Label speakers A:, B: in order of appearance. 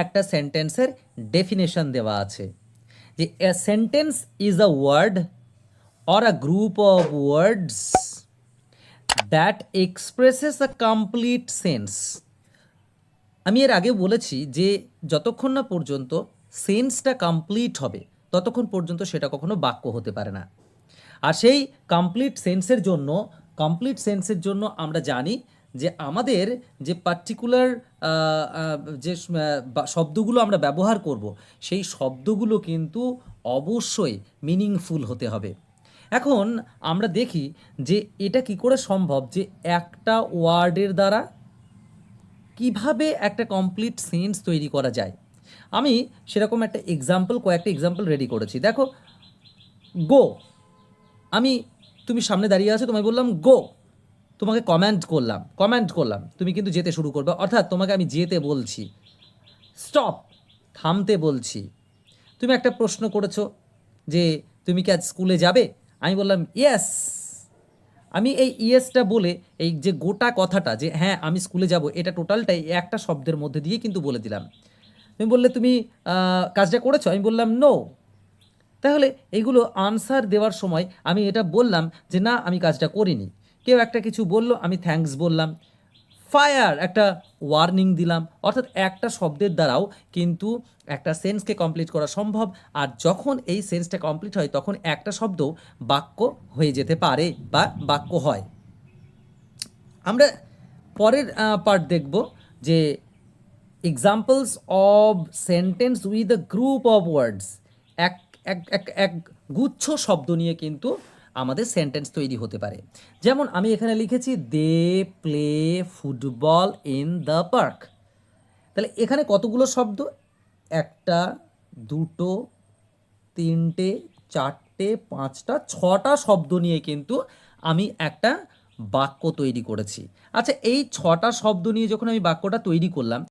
A: একটা সেন্টেন্সের ডেফিনেশন দেওয়া আছে যে a sentence is a word or a group of words that expresses a complete sense. আমি এর আগে বলেছি যে যতক্ষণ না পর্যন্ত সেন্সটা কমপ্লিট হবে ততক্ষণ পর্যন্ত সেটা কখনো বাক্য হতে পারে না। আর সেই কমপ্লিট সেন্সের জন্য আমরা জানি যে আমাদের যে পার্টিকুলার যে শব্দগুলো আমরা ব্যবহার করব সেই শব্দগুলো কিন্তু অবশ্যই মিনিংফুল হতে হবে। এখন আমরা দেখি যে এটা কি করে সম্ভব যে একটা ওয়ার্ডের দ্বারা কিভাবে একটা কমপ্লিট সেন্স তৈরি করা যায়। আমি সেরকম কয়েকটা এক্সাম্পল রেডি করেছি। দেখো, গো, আমি তুমি সামনে দাঁড়িয়ে আছো, তোমায় বললাম গো, তোমাকে কমান্ড করলাম, তুমি কিন্তু যেতে শুরু করবে, অর্থাৎ তোমাকে আমি যেতে বলছি। স্টপ, থামতে বলছি। তুমি একটা প্রশ্ন করেছো যে তুমি কি আজ স্কুলে যাবে, আমি বললাম ইয়েস। আমি এই ইয়েসটা বলে এই যে গোটা কথাটা যে হ্যাঁ আমি স্কুলে যাব, এটা টোটালটাই একটা শব্দের মধ্যে দিয়ে কিন্তু বলে দিলাম। তুমি বললে তুমি কাজটা করেছো, আমি বললাম নো। তাহলে এইগুলো আনসার দেওয়ার সময় আমি এটা বললাম যে না আমি কাজটা করিনি। কেউ একটা কিছু বলল, আমি থ্যাঙ্কস বললাম। ফায়ার, একটা ওয়ার্নিং দিলাম। অর্থাৎ একটা শব্দের দ্বারাও কিন্তু একটা সেন্সকে কমপ্লিট করা সম্ভব। আর যখন এই সেন্সটা কমপ্লিট হয় তখন একটা শব্দ বাক্য হয়ে যেতে পারে বা বাক্য হয়। আমরা পরের পার্ট দেখব যে examples of sentence with a group of ওয়ার্ডস। এক এক এক এক গুচ্ছ শব্দ নিয়ে কিন্তু আমাদের সেন্টেন্স তৈরি হতে পারে। যেমন আমি এখানে লিখেছি they play football in the park. তাহলে এখানে কতগুলো শব্দ? একটা, দুটো, তিনটে, চারটে, পাঁচটা, ছটা শব্দ নিয়ে কিন্তু আমি একটা বাক্য তৈরি করেছি। আচ্ছা, এই ছটা শব্দ নিয়ে যখন আমি বাক্যটা তৈরি করলাম